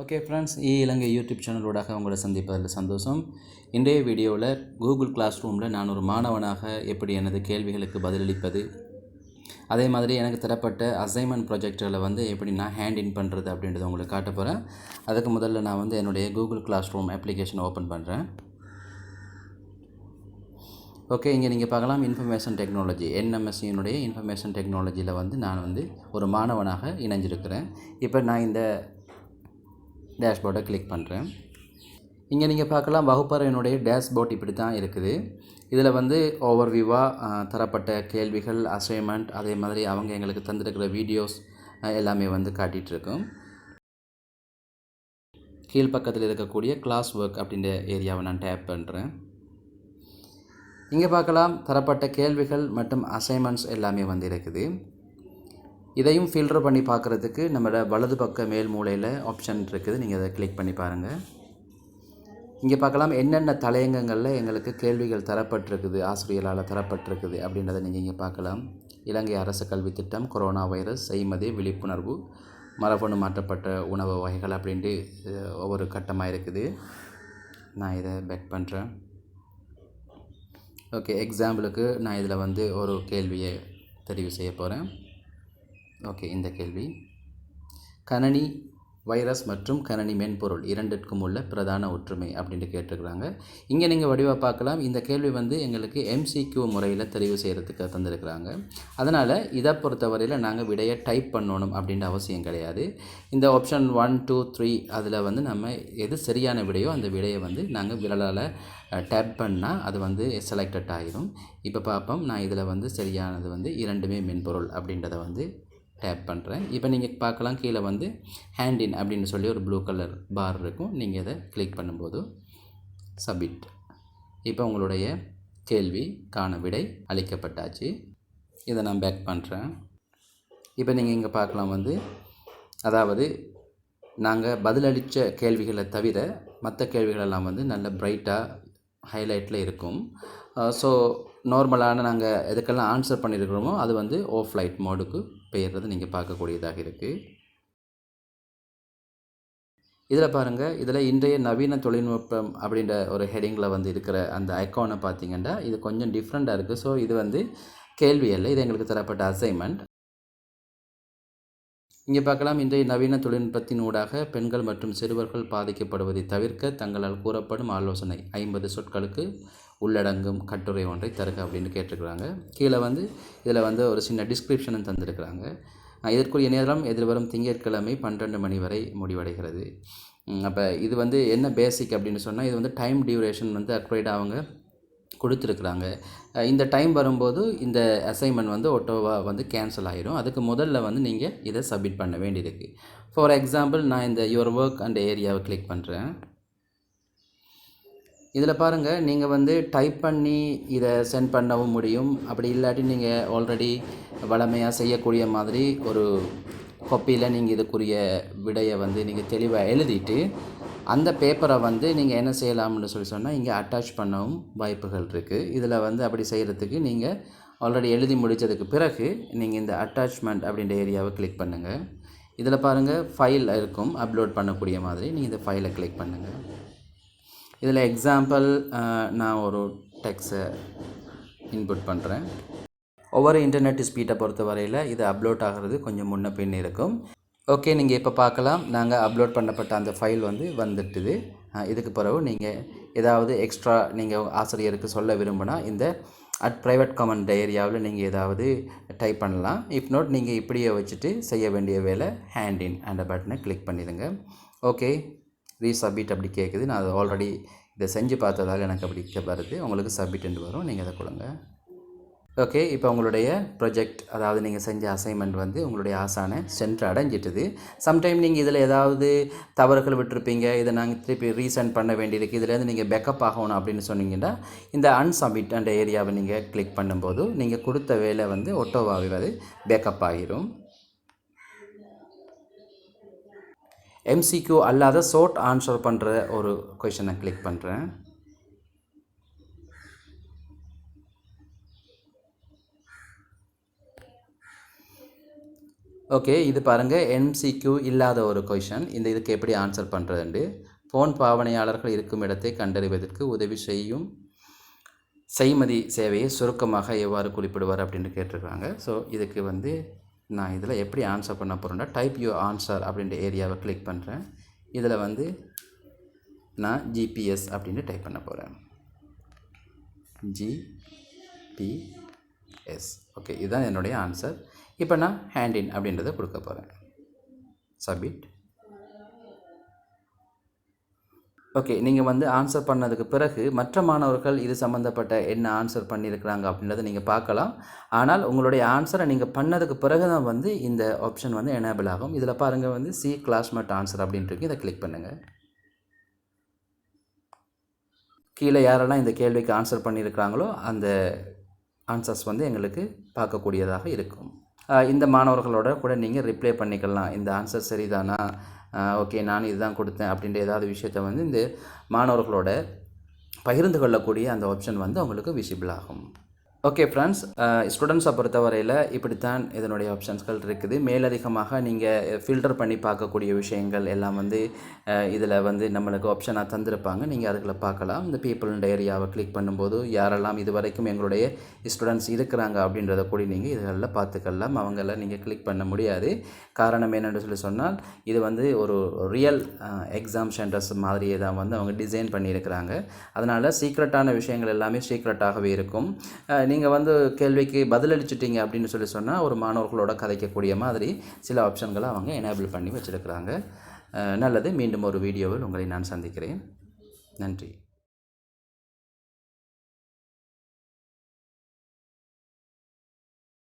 Okay friends, இலங்கை YouTube சேனலோடாக உங்களை சந்திப்பதில் சந்தோஷம். இன்றைய வீடியோவில் கூகுள் கிளாஸ் ரூமில் நான் ஒரு மாணவனாக எப்படி எனது கேள்விகளுக்கு பதிலளிப்பது, அதே மாதிரி எனக்கு தரப்பட்ட அசைன்மெண்ட் ப்ராஜெக்டுகளை எப்படி நான் ஹேண்ட் இன் பண்ணுறது அப்படின்றத உங்களுக்கு காட்ட போகிறேன். அதுக்கு முதல்ல நான் என்னுடைய Google classroom application open பண்ணுறேன். ஓகே, இங்கே நீங்கள் பார்க்கலாம் இன்ஃபர்மேஷன் டெக்னாலஜி, என்எம்எஸ்சியினுடைய இன்ஃபர்மேஷன் டெக்னாலஜியில் நான் ஒரு மாணவனாக இணைஞ்சிருக்கிறேன். இப்போ நான் இந்த டேஷ்போர்டை கிளிக் பண்ணுறேன். இங்கே நீங்கள் பார்க்கலாம் வகுப்பறையினுடைய டேஷ்போர்ட் இப்படி தான் இருக்குது. இதில் ஓவர்வியூவாக தரப்பட்ட கேள்விகள், அசைன்மெண்ட், அதே மாதிரி அவங்க எங்களுக்கு தந்திருக்கிற வீடியோஸ் எல்லாமே காட்டிகிட்ருக்கும். கீழ்ப்பக்கத்தில் இருக்கக்கூடிய கிளாஸ் ஒர்க் அப்படின்ற ஏரியாவை நான் டேப் பண்ணுறேன். இங்கே பார்க்கலாம் தரப்பட்ட கேள்விகள் மற்றும் அசைன்மெண்ட்ஸ் எல்லாமே இருக்குது. இதையும் ஃபில்டர் பண்ணி பார்க்குறதுக்கு நம்மளோட வலது பக்க மேல் மூலையில் ஆப்ஷன் இருக்குது. நீங்கள் அதை கிளிக் பண்ணி பாருங்கள். இங்கே பார்க்கலாம் என்னென்ன தலையங்கங்களில் எங்களுக்கு கேள்விகள் தரப்பட்டிருக்குது, ஆசிரியர்களால் தரப்பட்டிருக்குது அப்படின்றத நீங்கள் இங்கே பார்க்கலாம். இலங்கை அரசு கல்வி திட்டம், கொரோனா வைரஸ், செய்மதி, விழிப்புணர்வு, மரபணு மாற்றப்பட்ட உணவு வகைகள் அப்படின்ட்டு ஒவ்வொரு கட்டமாக இருக்குது. நான் இதை பேக் பண்ணுறேன். ஓகே, எக்ஸாம்பிளுக்கு நான் இதில் ஒரு கேள்வியை தெரிவு செய்ய போகிறேன். ஓகே, இந்த கேள்வி கணனி வைரஸ் மற்றும் கணனி மென்பொருள் இரண்டிற்கும் உள்ள பிரதான ஒற்றுமை அப்படின்ட்டு கேட்டிருக்கிறாங்க. இங்கே நீங்கள் வடிவாக பார்க்கலாம். இந்த கேள்வி எங்களுக்கு MCQ முறையில் தெரிவு செய்கிறதுக்கு தந்திருக்கிறாங்க. அதனால் இதை பொறுத்தவரையில் நாங்கள் விடையை டைப் பண்ணணும் அப்படின்ற அவசியம் கிடையாது. இந்த ஆப்ஷன் 1, 2, 3 அதில் நம்ம எது சரியான விடையோ அந்த விடையை நாங்கள் விரலால் டேப் பண்ணால் அது செலக்டட் ஆகிடும். இப்போ பார்ப்போம். நான் இதில் சரியானது இரண்டுமே மென்பொருள் அப்படின்றத டேப் பண்ணுறேன். இப்போ நீங்கள் பார்க்கலாம் கீழே ஹேண்ட் இன் அப்படின்னு சொல்லி ஒரு ப்ளூ கலர் பார் இருக்கும். நீங்கள் இதை கிளிக் பண்ணும்போது சப்மிட். இப்போ உங்களுடைய கேள்விக்கான விடை அளிக்கப்பட்டாச்சு. இதை நான் பேக் பண்ணுறேன். இப்போ நீங்கள் இங்கே பார்க்கலாம் அதாவது நாங்கள் பதிலளித்த கேள்விகளை தவிர மற்ற கேள்விகளெல்லாம் நல்ல பிரைட்டாக ஹைலைட்டில் இருக்கும். ஸோ நார்மலான நாங்கள் எதுக்கெல்லாம் ஆன்சர் பண்ணியிருக்கிறோமோ அது ஆஃப் லைட் மோடுக்கு பெயர்றது நீங்கள் பார்க்கக்கூடியதாக இருக்குது. இதில் பாருங்கள், இதில் இன்றைய நவீன தொழில்நுட்பம் அப்படின்ற ஒரு ஹெடிங்கில் இருக்கிற அந்த ஐக்கானை பார்த்தீங்கன்னா இது கொஞ்சம் டிஃப்ரெண்ட்டாக இருக்குது. ஸோ இது கேள்வி அல்ல, இது எங்களுக்கு தரப்பட்ட அசைன்மெண்ட். இங்கே பார்க்கலாம், இன்றைய நவீன தொழில்நுட்பத்தின் ஊடாக பெண்கள் மற்றும் சிறுவர்கள் பாதிக்கப்படுவதை தவிர்க்க தங்களால் கூறப்படும் ஆலோசனை 50 சொற்களுக்கு உள்ளடங்கும் கட்டுரை ஒன்றை தருக அப்படின்னு கேட்டிருக்கிறாங்க. கீழே இதில் ஒரு சின்ன டிஸ்கிரிப்ஷனும் தந்திருக்கிறாங்க. இதற்குரிய நேரம் எதிர்வரும் திங்கட்கிழமை 12 மணி வரை முடிவடைகிறது. அப்போ இது என்ன பேசிக் அப்படின்னு சொன்னால் இது டைம் டியூரேஷன் அக்ரைடாக அவங்க கொடுத்துருக்குறாங்க. இந்த டைம் வரும்போது இந்த அசைன்மெண்ட் ஒட்டோவாக கேன்சல் ஆகிடும். அதுக்கு முதல்ல நீங்கள் இதை சப்மிட் பண்ண வேண்டியிருக்கு. ஃபார் எக்ஸாம்பிள் நான் இந்த யுவர் ஒர்க் அண்ட் ஏரியாவை கிளிக் பண்ணுறேன். இதில் பாருங்கள், நீங்கள் டைப் பண்ணி இதை சென்ட் பண்ணவும் முடியும். அப்படி இல்லாட்டி நீங்கள் ஆல்ரெடி வழமையாக செய்யக்கூடிய மாதிரி ஒரு காப்பியில் நீங்கள் இதுக்குரிய விடையை நீங்கள் தெளிவாக எழுதிட்டு அந்த பேப்பரை நீங்கள் என்ன செய்யலாம்னு சொன்னால் இங்கே அட்டாச் பண்ணவும் வாய்ப்புகள் இருக்குது. இதில் அப்படி செய்கிறதுக்கு நீங்கள் ஆல்ரெடி எழுதி முடித்ததுக்கு பிறகு நீங்கள் இந்த அட்டாச்மெண்ட் அப்படின்ற ஏரியாவை கிளிக் பண்ணுங்கள். இதில் பாருங்கள் ஃபைல் இருக்கும், அப்லோட் பண்ணக்கூடிய மாதிரி. நீங்கள் இந்த ஃபைலை கிளிக் பண்ணுங்கள். இதில் எக்ஸாம்பிள் நான் ஒரு டெக்ஸ்ட்டை இன்புட் பண்ணுறேன். ஒவ்வொரு இன்டர்நெட் ஸ்பீடை பொறுத்த வரையில் இது அப்லோட் ஆகிறது கொஞ்சம் முன்ன பின் இருக்கும். ஓகே, நீங்கள் இப்போ பார்க்கலாம் நாங்கள் அப்லோட் பண்ணப்பட்ட அந்த ஃபைல் வந்துட்டுது. இதுக்கு பிறகு நீங்கள் ஏதாவது எக்ஸ்ட்ரா நீங்கள் ஆசிரியருக்கு சொல்ல விரும்பினா இந்த ப்ரைவேட் கமெண்ட் ஏரியாவில் நீங்கள் ஏதாவது டைப் பண்ணலாம். இஃப் நோட் நீங்கள் இப்படியே வச்சுட்டு செய்ய வேண்டிய வேலை ஹேண்ட் இன் அந்த பட்டனை கிளிக் பண்ணிடுங்க. ஓகே, ரீசப்மிட் அப்படி கேட்குது. நான் அதை ஆல்ரெடி இதை செஞ்சு பார்த்ததால் எனக்கு அப்படி வருது. உங்களுக்கு சப்மிட்ன்னு வரும், நீங்கள் அதை கொடுங்க. ஓகே, இப்போ உங்களுடைய ப்ரொஜெக்ட், அதாவது நீங்கள் செஞ்ச அசைன்மெண்ட் உங்களுடைய ஆசானை சென்று அடைஞ்சிட்டுது. சம்டைம் நீங்கள் இதில் ஏதாவது தவறுகள் விட்டுருப்பீங்க, இதை நாங்கள் திருப்பி ரீசெண்ட் பண்ண வேண்டியிருக்கு, இதுலேருந்து நீங்கள் பேக்கப் ஆகணும் அப்படின்னு சொன்னீங்கன்னா இந்த அன்சப்மிட் அந்த ஏரியாவை நீங்கள் கிளிக் பண்ணும்போது நீங்கள் கொடுத்த வேலை ஒட்டோவாகவே அது பேக்கப் ஆகிரும். MCQ அல்லாத ஷார்ட் ஆன்சர் பண்ணுற ஒரு கொஷனை கிளிக் பண்ணுறேன். ஓகே, இது பாருங்கள் MCQ இல்லாத ஒரு கொஷன். இதுக்கு எப்படி ஆன்சர் பண்ணுறதுண்டு. ஃபோன் பாவனையாளர்கள் இருக்கும் இடத்தை கண்டறிவதற்கு உதவி செய்யும் செய்மதி சேவையை சுருக்கமாக எவ்வாறு குறிப்பிடுவார் அப்படின்னு கேட்டிருக்காங்க. ஸோ இதுக்கு வந்து நான் இதில் எப்படி ஆன்சர் பண்ண போகிறேன்னா, டைப் யூ ஆன்சர் அப்படின்ற ஏரியாவை கிளிக் பண்ணுறேன். இதில் வந்து நான் GPS அப்படின்னு டைப் பண்ண போகிறேன். GPS. ஓகே, இதுதான் என்னுடைய ஆன்சர். இப்போ நான் ஹேண்டின் அப்படின்றத கொடுக்க போகிறேன். சப்மிட். ஓகே, நீங்கள் வந்து ஆன்சர் பண்ணதுக்கு பிறகு மற்ற மாணவர்கள் இது சம்மந்தப்பட்ட என்ன ஆன்சர் பண்ணியிருக்கிறாங்க அப்படின்றத நீங்கள் பார்க்கலாம். ஆனால் உங்களுடைய ஆன்சரை நீங்கள் பண்ணதுக்கு பிறகு தான் வந்து இந்த ஆப்ஷன் வந்து எனேபிள் ஆகும். இதில் பாருங்கள் வந்து சி கிளாஸ்மேட் ஆன்சர் அப்படின்ட்டு இதை கிளிக் பண்ணுங்கள். கீழே யாரெல்லாம் இந்த கேள்விக்கு ஆன்சர் பண்ணியிருக்கிறாங்களோ அந்த ஆன்சர்ஸ் வந்து எங்களுக்கு பார்க்கக்கூடியதாக இருக்கும். இந்த மாணவர்களோட கூட நீங்கள் ரிப்ளை பண்ணிக்கலாம். இந்த ஆன்சர் சரிதானா, ஓகே நான் இதுதான் கொடுத்தேன் அப்படின்ற ஏதாவது விஷயத்தை வந்து இந்த மாணவர்களோட பகிர்ந்து கொள்ளக்கூடிய அந்த ஆப்ஷன் வந்து உங்களுக்கு விசிபிள் ஆகும். ஓகே ஃப்ரெண்ட்ஸ், ஸ்டூடெண்ட்ஸை பொறுத்தவரையில் இப்படித்தான் இதனுடைய ஆப்ஷன்ஸ்கள் இருக்குது. மேலதிகமாக நீங்கள் ஃபில்டர் பண்ணி பார்க்கக்கூடிய விஷயங்கள் எல்லாம் வந்து இதில் வந்து நம்மளுக்கு ஆப்ஷனாக தந்திருப்பாங்க. நீங்கள் அதுக்குள்ள பார்க்கலாம். இந்த பீப்புள்ன்ற ஏரியாவை கிளிக் பண்ணும்போது யாரெல்லாம் இது வரைக்கும் எங்களுடைய ஸ்டூடெண்ட்ஸ் இருக்கிறாங்க அப்படின்றத கூட நீங்கள் இதில் பார்த்துக்கலாம். அவங்கள நீங்கள் கிளிக் பண்ண முடியாது. காரணம் என்னென்னு சொன்னால் இது வந்து ஒரு ரியல் எக்ஸாம் சென்டர்ஸ் மாதிரியே தான் வந்து அவங்க டிசைன் பண்ணியிருக்கிறாங்க. அதனால் சீக்ரெட்டான விஷயங்கள் எல்லாமே சீக்ரெட்டாகவே இருக்கும். நீங்கள் வந்து கேள்விக்கு பதிலளிச்சிட்டிங்க அப்படின்னு சொன்னால் ஒரு மாணவர்களோட கதைக்கக்கூடிய மாதிரி சில ஆப்ஷன்களை அவங்க எனேபிள் பண்ணி வச்சுருக்கிறாங்க. நல்லது. மீண்டும் ஒரு வீடியோவில் உங்களை நான் சந்திக்கிறேன். நன்றி.